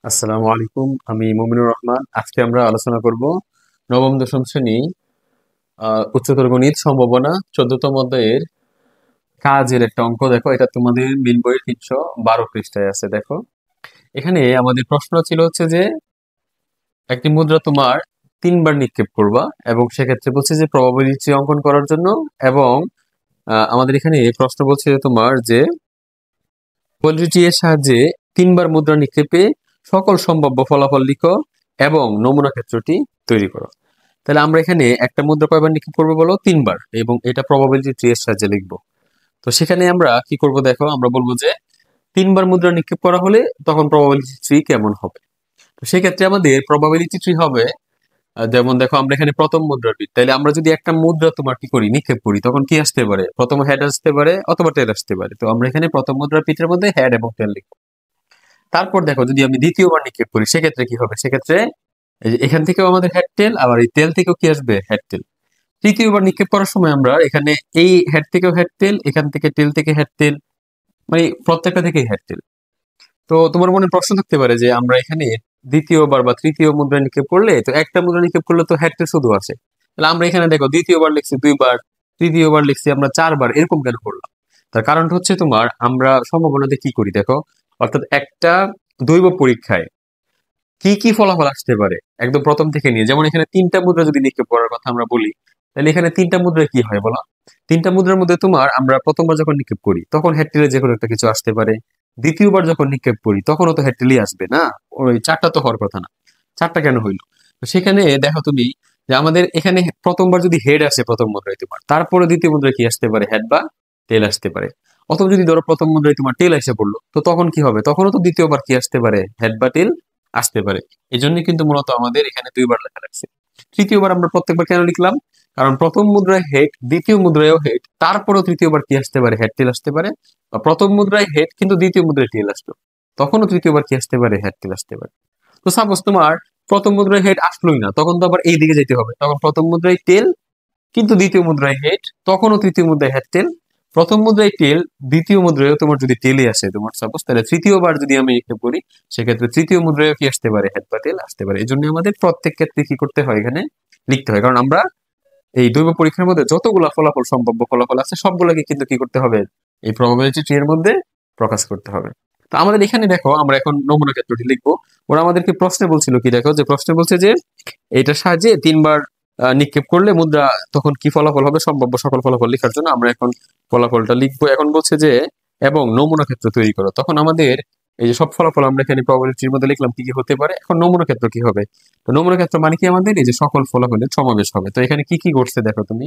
আসসালামু আলাইকুম। আমি মুমিনুর রহমান। আজকে আমরা আলোচনা করব নবম দশম শ্রেণী উচ্চতর গণিত সম্ভাবনা 14তম অধ্যায়ের কাজের একটা অঙ্ক। দেখো, এটা তোমাদের মিল বইয়ের 312 পৃষ্ঠায় আছে। দেখো, এখানে আমাদের প্রশ্ন ছিল হচ্ছে যে একটি মুদ্রা তোমার 3বার নিক্ষেপ করবা, এবং সেক্ষেত্রে বলছে যে প্রবাবিলিটি অঙ্কন করার জন্য। এবং আমাদের এখানে প্রশ্ন বলছে যে তোমার যে পদ্ধতি এর সাহায্যে 3বার মুদ্রা নিক্ষেপে সকল সম্ভাব্য ফলাফল লিখো এবং নমুনা ক্ষেত্রটি তৈরি করো। তাহলে আমরা এখানে একটা মুদ্রা কয়বার নিক্ষেপ করবো বলো? 3বার, এবং এটা প্রবাবিলিটি ট্রি এর সাহায্যে লিখবো। তো সেখানে আমরা কি করব দেখো, আমরা বলবো যে 3বার মুদ্রা নিক্ষেপ করা হলে তখন প্রবাবিলিটি ট্রি কেমন হবে। তো সেক্ষেত্রে আমাদের প্রবাবিলিটি ট্রি হবে যেমন দেখো, আমরা এখানে প্রথম মুদ্রার পিঠ, তাহলে আমরা যদি একটা মুদ্রা তোমার কি করি, নিক্ষেপ করি, তখন কি আসতে পারে? প্রথম হেড আসতে পারে অথবা টেল আসতে পারে। তো আমরা এখানে প্রথম মুদ্রার পিঠের মধ্যে হেড এবং টেল লিখবো। তারপর দেখো, যদি আমি দ্বিতীয়বার নিক্ষেপ করি সেক্ষেত্রে কি হবে? সেক্ষেত্রে এই যে এখান থেকেও আমাদের হেড টেল, আবার এই তেল থেকেও কি আসবে? হেড টেল। তৃতীয়বার নিক্ষেপ করার সময় আমরা এখানে এই হেড থেকেও হেড টেল, এখান থেকে টেল থেকে হেড টেল, মানে প্রত্যেকটা থেকেই হেড টেল। তো তোমার মনে প্রশ্ন থাকতে পারে যে আমরা এখানে দ্বিতীয়বার বা তৃতীয় মুদ্রা নিক্ষেপ করলে, তো একটা মুদ্রা নিক্ষেপ করলে তো হেড টেল শুধু আছে, তাহলে আমরা এখানে দেখো দ্বিতীয়বার লিখছি 2বার, তৃতীয়বার লিখছি আমরা 4বার, এরকম কেন করলাম? তার কারণটা হচ্ছে তোমার, আমরা সম্ভাবনাতে কি করি দেখো, অর্থাৎ একটা দৈব পরীক্ষায় কি কি ফলাফল আসতে পারে একদম প্রথম থেকে নিয়ে, যেমন এখানে 3টা মুদ্রা যদি নিক্ষেপ করার কথা আমরা বলি, তাহলে এখানে 3টা মুদ্রায় কি হয় বলো? 3টা মুদ্রার মধ্যে তোমার আমরা প্রথমবার যখন নিক্ষেপ করি তখন হেডটেলে যে কোনো একটা কিছু আসতে পারে। দ্বিতীয়বার যখন নিক্ষেপ করি তখনও তো হেডটেলই আসবে না? ওই 4টা তো হওয়ার কথা না। 4টা কেন হইলো? তো সেখানে দেখো তুমি, যে আমাদের এখানে প্রথমবার যদি হেড আসে প্রথম মুদ্রায় তোমার, তারপরে দ্বিতীয় মুদ্রায় কি আসতে পারে? হেড বা টেল আসতে পারে। অথবা যদি ধরো প্রথম মুদ্রায় তোমার টেল এসে পড়লো, তো তখন কি হবে? তখনও তো দ্বিতীয়বার কি আসতে পারে? হেড বা টেল আসতে পারে। এই জন্য কিন্তু মূলত আমাদের এখানে 2বার লেখা লাগছে। তৃতীয়বার আমরা প্রত্যেকবার কেন লিখলাম? কারণ প্রথম মুদ্রায় হেড, দ্বিতীয় মুদ্রায়ও হেড, তারপরও তৃতীয়বার কি আসতে পারে? হেড টেল আসতে পারে। বা প্রথম মুদ্রায় হেড কিন্তু দ্বিতীয় মুদ্রায় টেল আসলো, তখনও তৃতীয়বার কি আসতে পারে? হেড টেল আসতে পারে। তো সাপোজ তোমার প্রথম মুদ্রায় হেড আসলোই না, তখন তো আবার এই দিকে যেতে হবে, তখন প্রথম মুদ্রায় টেল কিন্তু দ্বিতীয় মুদ্রায় হেড, তখনও তৃতীয় মুদ্রায় হেড টেল। প্রথম মুদ্রায় টেল, দ্বিতীয় মুদ্রায় তোমার যদি টেলে আসে তোমার সাপোজ, তাহলে তৃতীয়বার যদি আমি হিসাব করি সেক্ষেত্রে তৃতীয় মুদ্রায় কি আসতে পারে? হেড বা টেল আসতে পারে। এই জন্য আমাদের প্রত্যেক ক্ষেত্রে কি করতে হয়? এখানে লিখতে হয়, কারণ আমরা এই দৈব পরীক্ষার মধ্যে যতগুলা ফলাফল, সম্ভাব্য ফলাফল আছে, সবগুলোকে কিন্তু কি করতে হবে? এই প্রবাবিলিটি ট্রি এর মধ্যে প্রকাশ করতে হবে। তো আমাদের এখানে দেখো, আমরা এখন নমুনা ক্ষেত্রটি লিখবো। ওরা আমাদেরকে প্রশ্নে বলছিল কি দেখো, যে প্রশ্নে বলছে যে এটার সাহায্যে 3বার নিক্ষেপ করলে মুদ্রা তখন কি ফলাফল হবে, সম্ভাব্য সকল ফলাফল লেখার জন্য আমরা এখন ফলাফলটা লিখবো। এখন বলছে যে এবং নমুনা ক্ষেত্র তৈরি করো। তখন আমাদের এই যে সব ফলাফল আমরা এখানে প্রবাবিলিটির মধ্যে লিখলাম কি কি হতে পারে, এখন নমুনা ক্ষেত্র কি হবে? তো নমুনা ক্ষেত্র মানে কি? আমাদের এই যে সকল ফলাফলের সমাবেশ হবে। তো এখানে কি কি করছে দেখো তুমি,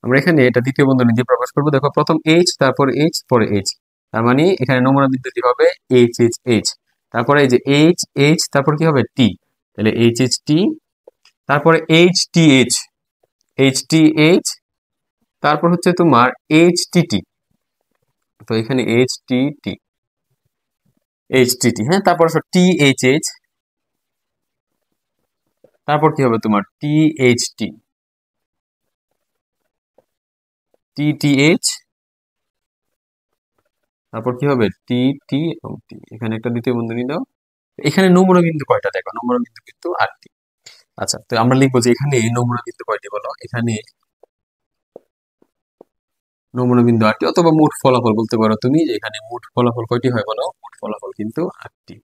আমরা এখানে এটা দ্বিতীয় বন্ধনী দিয়ে প্রকাশ করবো। দেখো, প্রথম এইচ, তারপর এইচ, পরে এইচ, তার মানে এখানে নমুনা বিন্দুটি হবে এইচ এইচ এইচ। তারপরে এই যে এইচ এইচ, তারপর কি হবে? টি, তাহলে এইচ এইচ টি। তারপরে H T H, H T H, তারপর হচ্ছে তোমার এইচ টি টি। তো এখানে এইচ টি টি, এইচ টি টি, হ্যাঁ। তারপর টি এইচ এইচ, তারপর কি হবে তোমার? টি এইচ টি, টি টি এইচ, তারপর কি হবে? টি টি এবং টি। এখানে একটা দ্বিতীয় বন্ধনী দাও। এখানে নমুনা বিন্দু কয়টা দেখো, নমুনা বিন্দু কিন্তু 8টি। আচ্ছা, তো আমরা লিখবো যে এখানে নমুনা বিন্দু কয়টি বলো? এখানে নমুনা বিন্দু 8টি, অথবা মোট ফলাফল বলতে পারো তুমি, যে এখানে মোট ফলাফল কয়টি হয় বলো? মোট ফলাফল কিন্তু 8টি।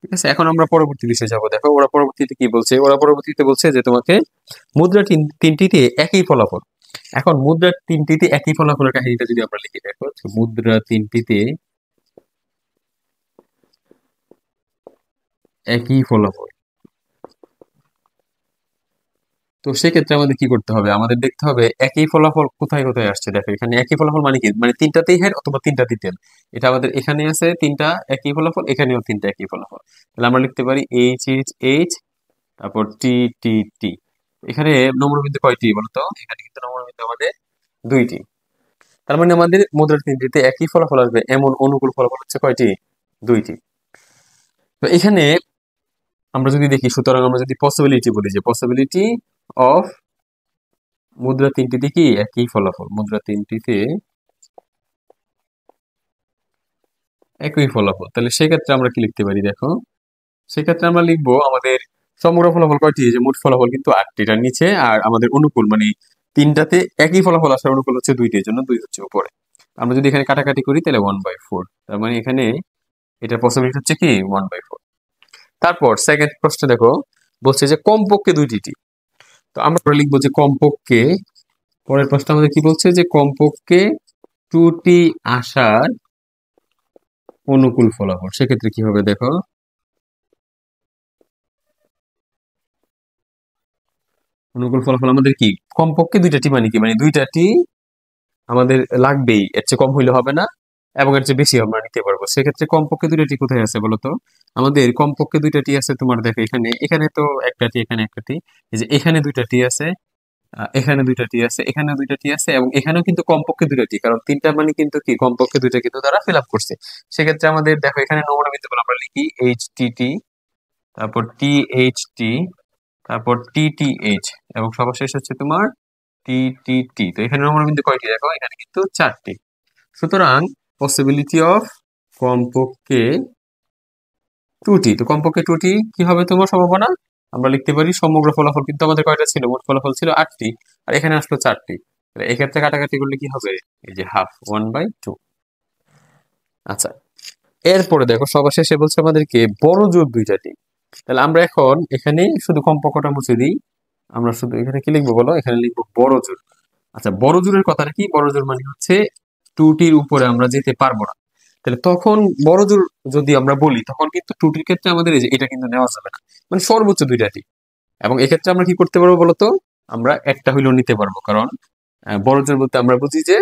ঠিক আছে, এখন আমরা পরবর্তী বিষয়ে যাবো। দেখো, ওরা পরবর্তীতে কি বলছে? ওরা পরবর্তীতে বলছে যে তোমাকে মুদ্রা তিনটিতে একই ফলাফল। এখন মুদ্রা তিনটিতে একই ফলাফলের কাহিনীটা যদি আমরা লিখি, দেখো মুদ্রা তিনটিতে একই ফলাফল। তো সেক্ষেত্রে আমাদের কি করতে হবে? আমাদের দেখতে হবে একই ফলাফল কোথায় কোথায় আসছে। দেখো, এখানে একই ফলাফল মানে কি? মানে 3টাতেই হেড অথবা 3টাতেই টেল। এটা আমাদের এখানে আছে 3টা একই ফলাফল, এখানেও 3টা একই ফলাফল। তাহলে আমরা লিখতে পারি এইচ এইচ এইচ, তারপর টি টি টি। এখানে নমুনা বিন্দু কয়টি বলতো? এখানে কিন্তু নমুনা বিন্দু আমাদের 2টি। তার মানে আমাদের মুদ্রা তিনটিতে একই ফলাফল আসবে এমন অনুকূল ফলাফল হচ্ছে কয়টি? 2টি। তো এখানে আমরা যদি দেখি, সুতরাং আমরা যদি পসিবিলিটি বলি, যে পসিবিলিটি অফ মুদ্রা তিনটিতে কি একই ফলাফল, মুদ্রা তিনটিতে একই ফলাফল, তাহলে সেক্ষেত্রে আমরা কি লিখতে পারি দেখো, সেক্ষেত্রে আমরা লিখবো আমাদের সমগ্র ফলাফল কয়টি, এই যে মোট ফলাফল কিন্তু 8টি, এটার নিচে, আর আমাদের অনুকূল মানে তিনটাতে একই ফলাফল আসার অনুকূল হচ্ছে 2টি, এর জন্য 2 হচ্ছে উপরে। আমরা যদি এখানে কাটাকাটি করি তাহলে 1/4, তার মানে এখানে এটা পসিবিলিটি হচ্ছে কি 1/4। তারপর সেকেন্ড প্রশ্ন দেখো, বলছে যে কমপক্ষে 2টি টি। তো আমরা লিখবো যে কমপক্ষে, পরের প্রশ্ন আমাদের কি বলছে যে কমপক্ষে 2টি আসার অনুকূল ফলাফল। সেক্ষেত্রে কি হবে দেখো, অনুকূল ফলাফল আমাদের কি কমপক্ষে 2টা টি মানে কি, মানে 2টা টি আমাদের লাগবেই, এর চেয়ে কম হইলে হবে না এবং এর চেয়ে বেশি আমরা নিতে পারবো। সেক্ষেত্রে কমপক্ষে 2টা টি কোথায় আছে বলতো, আমাদের কমপক্ষে 2টা টি আছে তোমার দেখো এখানে, এখানে তো একটা টি, এখানে একটা টি, এই যে এখানে 2টা টি আছে, এখানে 2টা টি আছে, এখানে 2টা টি আছে, এবং এখানেও কিন্তু কমপক্ষে 2টা টি, কারণ 3টা মানে কিন্তু কি কমপক্ষে 2টা কিন্তু তারা ফিল আপ করছে। সেক্ষেত্রে আমাদের দেখো এখানে নমুনা বিন্দুগুলো আমরা লিখি এইচ টি টি, তারপর টি এইচ টি, তারপর টি টি এইচ, এবং সর্বশেষ হচ্ছে তোমার টি টি টি। তো এখানে নমুনা বিন্দু কয়টি দেখো, এখানে কিন্তু 4টি। সুতরাং পসিবিলিটি অফ কমপক্ষে 2টি, তো কমপক্ষে 2টি কি হবে তোমার সম্ভাবনা, আমরা লিখতে পারি সমগ্র ফলাফল কিন্তু আমাদের কয়টা ছিল, মোট ফলাফল ছিল 8টি, আর এখানে আসলো 4টি, তাহলে এক্ষেত্রে কাটাকাটি করলে কি হবে, এই যে হাফ, 1/2। আচ্ছা, এরপরে দেখো সবার শেষে বলছে আমাদেরকে বড় জোর 2টা টি। তাহলে আমরা এখন এখানে শুধু কমপক্ষটা মুছে দিই, আমরা শুধু এখানে কি লিখবো বলো, এখানে লিখবো বড় জোর। আচ্ছা, বড় জোরের কথাটা কি, বড় জোর মানে হচ্ছে 2টির উপরে আমরা যেতে পারবো না। তাহলে তখন বড় জোর যদি আমরা বলি, তখন কিন্তু 2টির ক্ষেত্রে আমাদের এই যে এটা কিন্তু নেওয়া যাবে না, মানে সর্বোচ্চ 2টা টি। এবং এক্ষেত্রে আমরা কি করতে পারবো বলতো, আমরা একটা হইলেও নিতে পারবো, কারণ বড় জোর বলতে আমরা বুঝি যে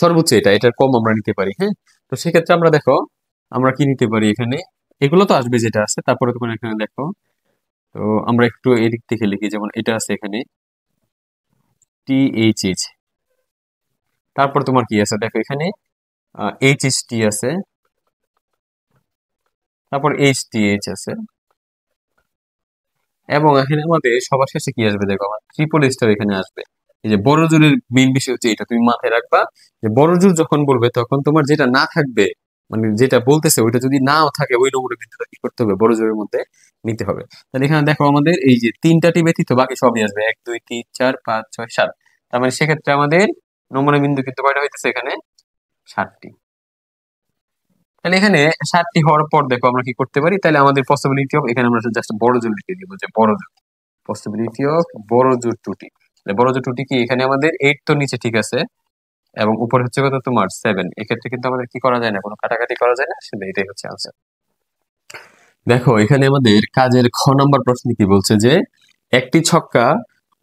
সর্বোচ্চ এটা, এটার কম আমরা নিতে পারি। হ্যাঁ, তো সেক্ষেত্রে আমরা দেখো আমরা কি নিতে পারি এখানে, এগুলো তো আসবে যেটা আছে, তারপরে তোমার এখানে দেখো, তো আমরা একটু এদিক থেকে লিখি, যেমন এটা আছে এখানে টি এইচ এইচ, তারপর তোমার কি আছে দেখো এখানে এইচ এইচ টি আছে, তারপর এইচ টি এইচ আছে, এবং এখানে আমাদের সবার শেষে কি আসবে দেখো, আমার ট্রিপল স্টার এখানে আসবে। এই যে বড় জোরের মেইন বিষয় হচ্ছে এটা, তুমি মাথায় রাখবা যে বড় জোর যখন বলবে তখন তোমার যেটা না থাকবে, মানে যেটা বলতেছে ওইটা যদি নাও থাকে, ওই নম্বরের ভিতরে কি করতে হবে, বড় জোরের মধ্যে নিতে হবে। তাহলে এখানে দেখো আমাদের এই যে 3টা টি ব্যতীত বাকি সবই আসবে, 1 2 3 4 5 6 7, তার মানে সেক্ষেত্রে আমাদের নমুনা বিন্দু কিন্তু কয়টা হইতেছে এখানে, 7টি। তাহলে এখানে 7টি হওয়ার পর দেখো আমরা কি করতে পারি, তাহলে আমাদের পসিবিলিটি অফ, এখানে আমরা জাস্ট বড় জোর লিখে দিব যে বড় জোর, পসিবিলিটি অফ বড় জোর 2টি। বড় জোর 2টি কি, এখানে আমাদের 8 তো নিচে ঠিক আছে, এবং উপরে হচ্ছে কত তোমার 7, এক্ষেত্রে কিন্তু আমাদের কি করা যায় না, কোনো কাটাকাটি করা যায় না, আসলে এটাই হচ্ছে আনসার। দেখো এখানে আমাদের কাজের খ নম্বর প্রশ্ন কি বলছে যে একটি ছক্কা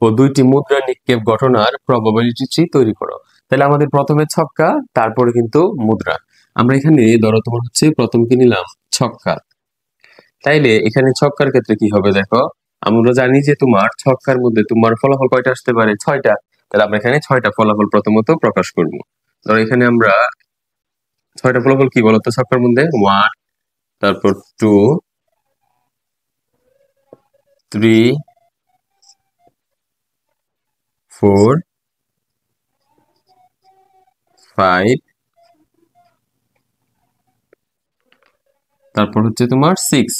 ও 2টি মুদ্রা নিক্ষেপ ঘটনার প্রবাবিলিটি ট্রি তৈরি করো। তাহলে আমাদের প্রথমে ছক্কা, তারপরে কিন্তু মুদ্রা। আমরা এখানে ধরো তোমার হচ্ছে প্রথম কি নিলাম, ছক্কা। তাইলে এখানে ছক্কার ক্ষেত্রে কি হবে দেখো, আমরা জানি যে তোমার ছক্কার মধ্যে তোমার ফলাফল কয়টা আসতে পারে, 6টা। তাহলে আমরা এখানে 6টা ফলাফল প্রথমত প্রকাশ করব। ধরো এখানে আমরা 6টা ফলাফল কি বলতো ছক্কার মধ্যে, 1, তারপর 2, 3, 4, 5, তারপর হচ্ছে তোমার 6।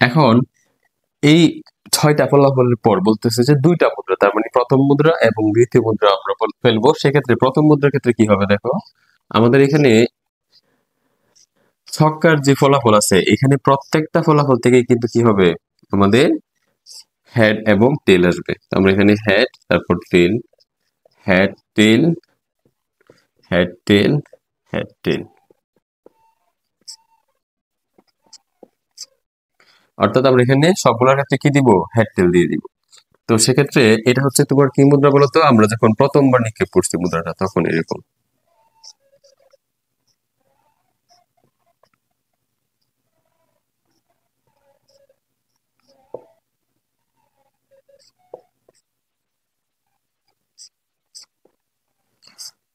এখন এই 6টা ফলাফলের পর বলতেছে যে 2টা মুদ্রা, তার মানে প্রথম মুদ্রা এবং দ্বিতীয় মুদ্রা আমরা ফেলবো। সেক্ষেত্রে প্রথম মুদ্রার ক্ষেত্রে কি হবে দেখো, আমাদের এখানে ছক্কার যে ফলাফল আছে, এখানে প্রত্যেকটা ফলাফল থেকে কিন্তু কি হবে, আমাদের হেড এবং টেল আসবে। তো আমরা এখানে হেড, তারপর tail, head tail, head tail, head tail, অর্থাৎ আমরা এখানে সবগুলোর ক্ষেত্রে কি দিব, হেড টেল দিয়ে দিব। তো সেক্ষেত্রে এটা হচ্ছে তোমার কি মুদ্রা বলতো, আমরা যখন প্রথমবার নিক্ষেপ করছি মুদ্রাটা তখন এরকম।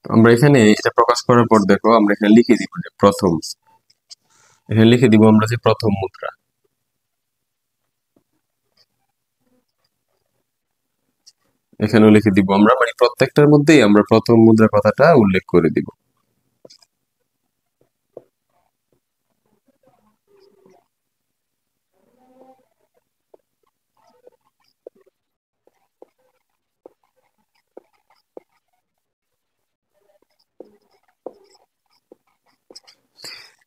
আমরা এখানে এটা প্রকাশ করার পর দেখো আমরা এখানে লিখে দিব যে প্রথম, এখানে লিখে দিব আমরা যে প্রথম মুদ্রা, এখানেও লিখে দিব আমরা, মানে প্রত্যেকটার মধ্যেই আমরা প্রথম মুদ্রা কথাটা উল্লেখ করে দিব।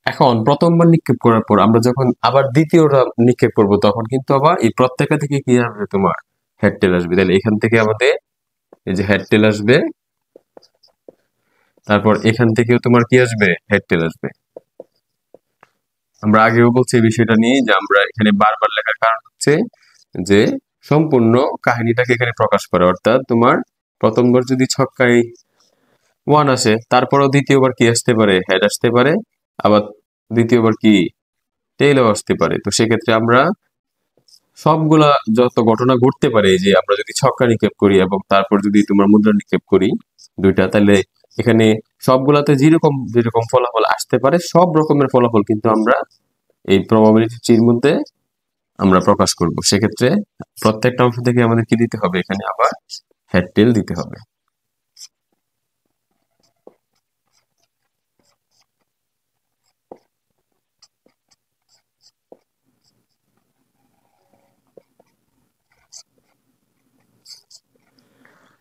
এখন প্রথমবার নিক্ষেপ করার পর আমরা যখন আবার দ্বিতীয়টা নিক্ষেপ করব তখন কিন্তু আবার এই প্রত্যেকটা থেকে কি আসবে তোমার হেড টেল আসবে। তাহলে এখান থেকে আমাদের এই যে হেড টেল আসবে, তারপর এখান থেকেও তোমার কি আসবে হেড টেল আসবে। আমরা আগেও বলছি এই বিষয়টা নিয়ে যে আমরা এখানে বারবার লেখার কারণ হচ্ছে যে সম্পূর্ণ কাহিনীটাকে এখানে প্রকাশ করে, অর্থাৎ তোমার প্রথমবার যদি ছক্কায় ওয়ান আসে তারপরও দ্বিতীয়বার কি আসতে পারে হেড আসতে পারে, আবার দ্বিতীয়বার কি টেইলও আসতে পারে। তো সেক্ষেত্রে আমরা সবগুলা যত ঘটনা ঘটতে পারে যে আমরা যদি ছক্কা নিক্ষেপ করি এবং তারপর যদি তোমার মুদ্রা নিক্ষেপ করি দুইটা, তাহলে এখানে সবগুলাতে যেরকম যেরকম ফলাফল আসতে পারে সব রকমের ফলাফল কিন্তু আমরা এই প্রবাবিলিটি ট্রির মধ্যে আমরা প্রকাশ করব। সেক্ষেত্রে প্রত্যেকটা অংশ থেকে আমাদের কি দিতে হবে, এখানে আবার হেড টেল দিতে হবে।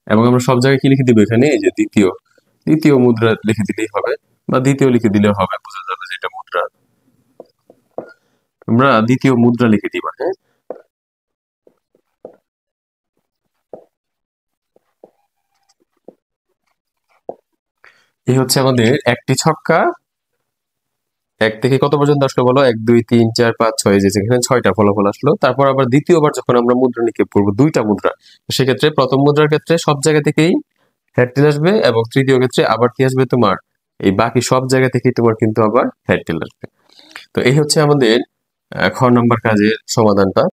এবং আমরা সব জায়গায় কি লিখে দিব এখানে, এই যে দ্বিতীয় দ্বিতীয় মুদ্রা লিখে দিলেই হবে, বা দ্বিতীয় লিখে দিলেও হবে, বোঝা যাবে যে এটা মুদ্রা। আমরা দ্বিতীয় মুদ্রা লিখে দিবা, হ্যাঁ। এই হচ্ছে আমাদের একটি ছক্কা, এক থেকে কত পর্যন্ত আসলো বলো, 1 2 3 4 5 6, যে যেখানে 6টা ফলাফল আসলো। তারপর আবার দ্বিতীয়বার যখন আমরা মুদ্রা নিক্ষেপ করবো দুইটা মুদ্রা, তো সেক্ষেত্রে প্রথম মুদ্রার ক্ষেত্রে সব জায়গা থেকেই হেড টেল আসবে এবং তৃতীয় ক্ষেত্রে আবার কি আসবে তোমার এই বাকি সব জায়গা থেকেই তোমার কিন্তু আবার হেড টেল আসবে। তো এই হচ্ছে আমাদের খ নাম্বার কাজের সমাধানটা।